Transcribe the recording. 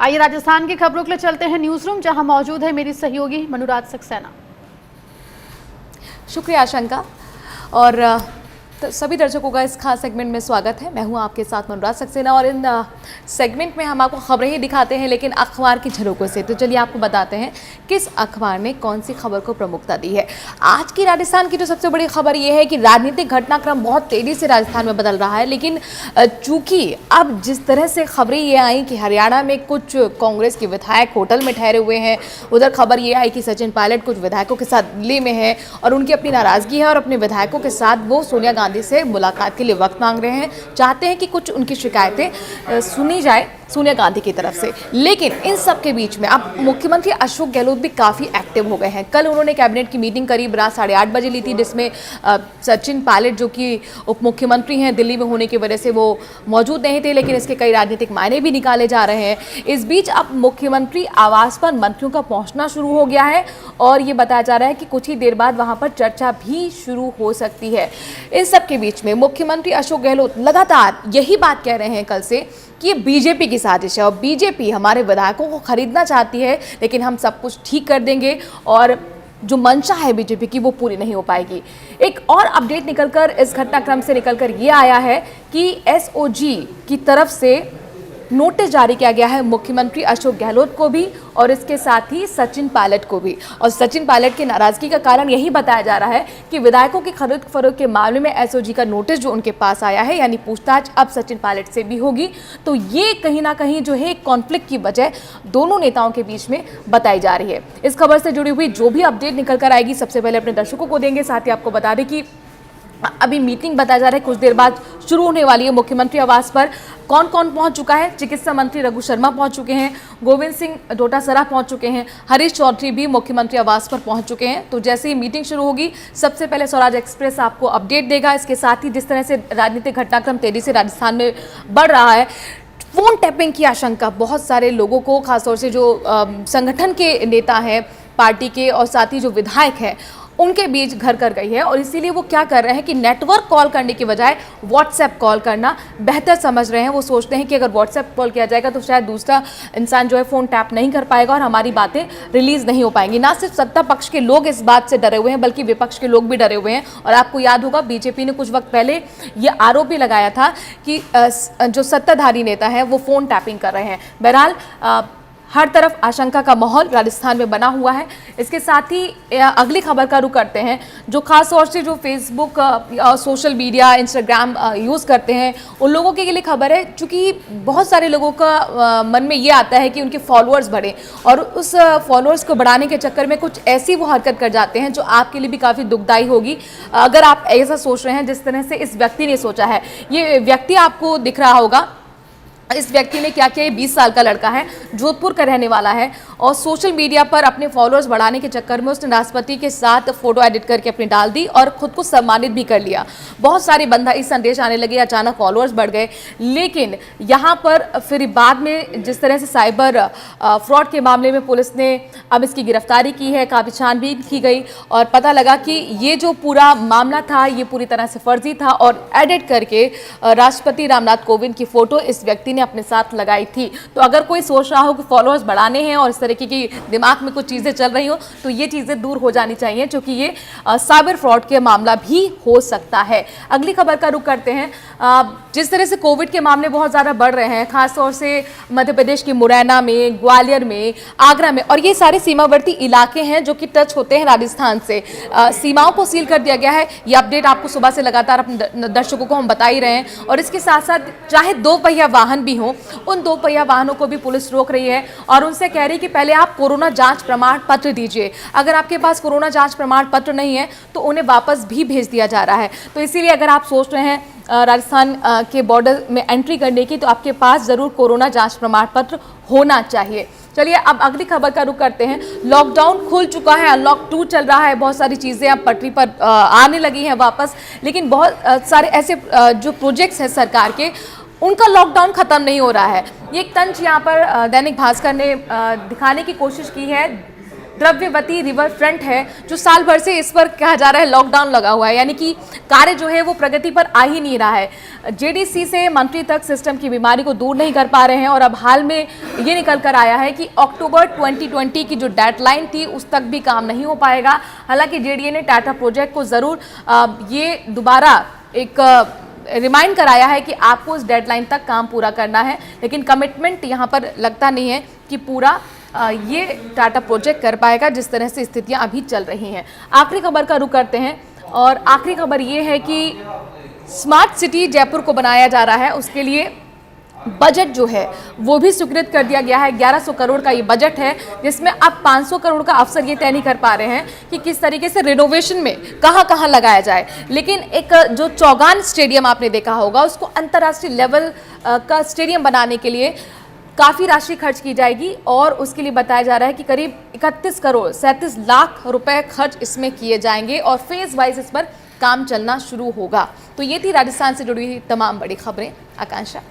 आइए राजस्थान की खबरों के लिए चलते हैं न्यूज रूम, जहां मौजूद है मेरी सहयोगी मनुराज सक्सेना। शुक्रिया आशंका और सभी दर्शकों का इस खास सेगमेंट में स्वागत है। मैं हूं आपके साथ मनुराज सक्सेना और इन सेगमेंट में हम आपको खबरें ही दिखाते हैं, लेकिन अखबार की झलकों से। तो चलिए आपको बताते हैं किस अखबार ने कौन सी खबर को प्रमुखता दी है। आज की राजस्थान की जो सबसे बड़ी खबर यह है कि राजनीतिक घटनाक्रम बहुत तेजी से राजस्थान में बदल रहा है, लेकिन चूंकि अब जिस तरह से खबरें ये आई कि हरियाणा में कुछ कांग्रेस के विधायक होटल में ठहरे हुए हैं, उधर खबर ये आई कि सचिन पायलट कुछ विधायकों के साथ दिल्ली में है और उनकी अपनी नाराजगी है और अपने विधायकों के साथ वो सोनिया गांधी से मुलाकात के लिए वक्त मांग रहे हैं, चाहते हैं कि कुछ उनकी शिकायतें सुनी जाए सोनिया गांधी की तरफ से। लेकिन इन सब के बीच में अब मुख्यमंत्री अशोक गहलोत भी काफ़ी एक्टिव हो गए हैं। कल उन्होंने कैबिनेट की मीटिंग करीब रात 8:30 बजे ली थी, जिसमें सचिन पायलट जो कि उप मुख्यमंत्री हैं, दिल्ली में होने की वजह से वो मौजूद नहीं थे, लेकिन इसके कई राजनीतिक मायने भी निकाले जा रहे हैं। इस बीच अब मुख्यमंत्री आवास पर मंत्रियों का पहुंचना शुरू हो गया है और ये बताया जा रहा है कि कुछ ही देर बाद वहां पर चर्चा भी शुरू हो सकती है। इन सब के बीच में मुख्यमंत्री अशोक गहलोत लगातार यही बात कह रहे हैं कल से कि ये बीजेपी की साजिश है और बीजेपी हमारे विधायकों को खरीदना चाहती है, लेकिन हम सब कुछ ठीक कर देंगे और जो मंशा है बीजेपी की वो पूरी नहीं हो पाएगी। एक और अपडेट निकलकर इस घटनाक्रम से निकलकर ये आया है कि एसओजी की तरफ से नोटिस जारी किया गया है मुख्यमंत्री अशोक गहलोत को भी और इसके साथ ही सचिन पायलट को भी। और सचिन पायलट की नाराजगी का कारण यही बताया जा रहा है कि विधायकों की खरीद फरोख्त के मामले में एसओजी का नोटिस जो उनके पास आया है, यानी पूछताछ अब सचिन पायलट से भी होगी। तो ये कहीं ना कहीं जो है कॉन्फ्लिक्ट की वजह दोनों नेताओं के बीच में बताई जा रही है। इस खबर से जुड़ी हुई जो भी अपडेट निकल कर आएगी सबसे पहले अपने दर्शकों को देंगे। साथ ही आपको बता दें कि अभी मीटिंग बताया जा रहा है कुछ देर बाद शुरू होने वाली है। मुख्यमंत्री आवास पर कौन कौन पहुंच चुका है? चिकित्सा मंत्री रघु शर्मा पहुंच चुके हैं, गोविंद सिंह डोटासरा पहुंच चुके हैं, हरीश चौधरी भी मुख्यमंत्री आवास पर पहुंच चुके हैं। तो जैसे ही मीटिंग शुरू होगी सबसे पहले स्वराज एक्सप्रेस आपको अपडेट देगा। इसके साथ ही जिस तरह से राजनीतिक घटनाक्रम तेजी से राजस्थान में बढ़ रहा है, फोन टैपिंग की आशंका बहुत सारे लोगों को, खासतौर से जो संगठन के नेता हैं पार्टी के और साथ ही जो विधायक हैं उनके बीच घर कर गई है और इसीलिए वो क्या कर रहे हैं कि नेटवर्क कॉल करने की बजाय व्हाट्सएप कॉल करना बेहतर समझ रहे हैं। वो सोचते हैं कि अगर व्हाट्सएप कॉल किया जाएगा तो शायद दूसरा इंसान जो है फ़ोन टैप नहीं कर पाएगा और हमारी बातें रिलीज़ नहीं हो पाएंगी। ना सिर्फ सत्ता पक्ष के लोग इस बात से डरे हुए हैं बल्कि विपक्ष के लोग भी डरे हुए हैं। और आपको याद होगा बीजेपी ने कुछ वक्त पहले ये आरोप भी लगाया था कि जो सत्ताधारी नेता है वो फ़ोन टैपिंग कर रहे हैं। बहरहाल हर तरफ आशंका का माहौल राजस्थान में बना हुआ है। इसके साथ ही अगली खबर का रुख करते हैं, जो खास तौर से जो Facebook social media Instagram use करते हैं उन लोगों के लिए खबर है। चूँकि बहुत सारे लोगों का मन में ये आता है कि उनके फॉलोअर्स बढ़े और उस फॉलोअर्स को बढ़ाने के चक्कर में कुछ ऐसी वो हरकत कर जाते हैं जो आपके लिए भी काफ़ी दुखदायी होगी अगर आप ऐसा सोच रहे हैं जिस तरह से इस व्यक्ति ने सोचा है। ये व्यक्ति आपको दिख रहा होगा, इस व्यक्ति ने क्या किया, ये 20 साल का लड़का है, जोधपुर का रहने वाला है और सोशल मीडिया पर अपने फॉलोअर्स बढ़ाने के चक्कर में उसने राष्ट्रपति के साथ फोटो एडिट करके अपनी डाल दी और खुद को सम्मानित भी कर लिया। बहुत सारे बंधाई संदेश आने लगे, अचानक फॉलोअर्स बढ़ गए। लेकिन यहाँ पर फिर बाद में जिस तरह से साइबर फ्रॉड के मामले में पुलिस ने अब इसकी गिरफ्तारी की है, काफ़ी छानबीन की गई और पता लगा कि ये जो पूरा मामला था ये पूरी तरह से फर्जी था और एडिट करके राष्ट्रपति रामनाथ कोविंद की फ़ोटो इस व्यक्ति ने अपने साथ लगाई थी। तो अगर कोई सोच रहा हो कि फॉलोअर्स बढ़ाने हैं और इस तरीके की दिमाग में कुछ चीज़ें चल रही हो तो ये चीज़ें दूर हो जानी चाहिए, क्योंकि ये साइबर फ्रॉड के मामला भी हो सकता है। अगली खबर का रुख करते हैं। जिस तरह से कोविड के मामले बहुत ज़्यादा बढ़ रहे हैं, खासतौर से मध्य प्रदेश की मुरैना में, ग्वालियर में, आगरा में, और ये सारे सीमावर्ती इलाके हैं जो कि टच होते हैं राजस्थान से। सीमाओं को सील कर दिया गया है। ये अपडेट आपको सुबह से लगातार अपने दर्शकों को हम बता ही रहे हैं। और इसके साथ साथ चाहे 2 पहिया वाहन भी हो, उन 2 पहिया वाहनों को भी पुलिस रोक रही है और उनसे कह रही है कि पहले आप कोरोना जांच प्रमाण पत्र दीजिए। अगर आपके पास कोरोना जांच प्रमाण पत्र नहीं है तो उन्हें वापस भी भेज दिया जा रहा है। तो इसीलिए अगर आप सोच रहे हैं राजस्थान के बॉर्डर में एंट्री करने की तो आपके पास ज़रूर कोरोना जांच प्रमाण पत्र होना चाहिए। चलिए अब अगली खबर का रुख करते हैं। लॉकडाउन खुल चुका है, अनलॉक 2 चल रहा है, बहुत सारी चीज़ें अब पटरी पर आने लगी हैं वापस, लेकिन बहुत सारे ऐसे जो प्रोजेक्ट्स हैं सरकार के उनका लॉकडाउन खत्म नहीं हो रहा है। ये एक तंज यहाँ पर दैनिक भास्कर ने दिखाने की कोशिश की है। द्रव्यवती रिवर फ्रंट है जो साल भर से इस पर कहा जा रहा है लॉकडाउन लगा हुआ है, यानी कि कार्य जो है वो प्रगति पर आ ही नहीं रहा है। जेडीसी से मंत्री तक सिस्टम की बीमारी को दूर नहीं कर पा रहे हैं और अब हाल में ये निकल कर आया है कि अक्टूबर 2020 की जो डेडलाइन थी उस तक भी काम नहीं हो पाएगा। हालांकि जेडीए ने टाटा प्रोजेक्ट को ज़रूर ये दोबारा एक रिमाइंड कराया है कि आपको उस डेडलाइन तक काम पूरा करना है, लेकिन कमिटमेंट यहाँ पर लगता नहीं है कि पूरा ये टाटा प्रोजेक्ट कर पाएगा जिस तरह से स्थितियाँ अभी चल रही हैं। आखिरी खबर का रुख करते हैं और आखिरी खबर ये है कि स्मार्ट सिटी जयपुर को बनाया जा रहा है, उसके लिए बजट जो है वो भी स्वीकृत कर दिया गया है। 1100 करोड़ का ये बजट है जिसमें अब 500 करोड़ का अफसर ये तय नहीं कर पा रहे हैं कि किस तरीके से रिनोवेशन में कहां कहां लगाया जाए। लेकिन एक जो चौगान स्टेडियम आपने देखा होगा उसको अंतर्राष्ट्रीय लेवल का स्टेडियम बनाने के लिए काफ़ी राशि खर्च की जाएगी और उसके लिए बताया जा रहा है कि करीब 31 करोड़ 37 लाख रुपए खर्च इसमें किए जाएंगे और फेज वाइज इस पर काम चलना शुरू होगा। तो ये थी राजस्थान से जुड़ी हुई तमाम बड़ी खबरें। आकांक्षा।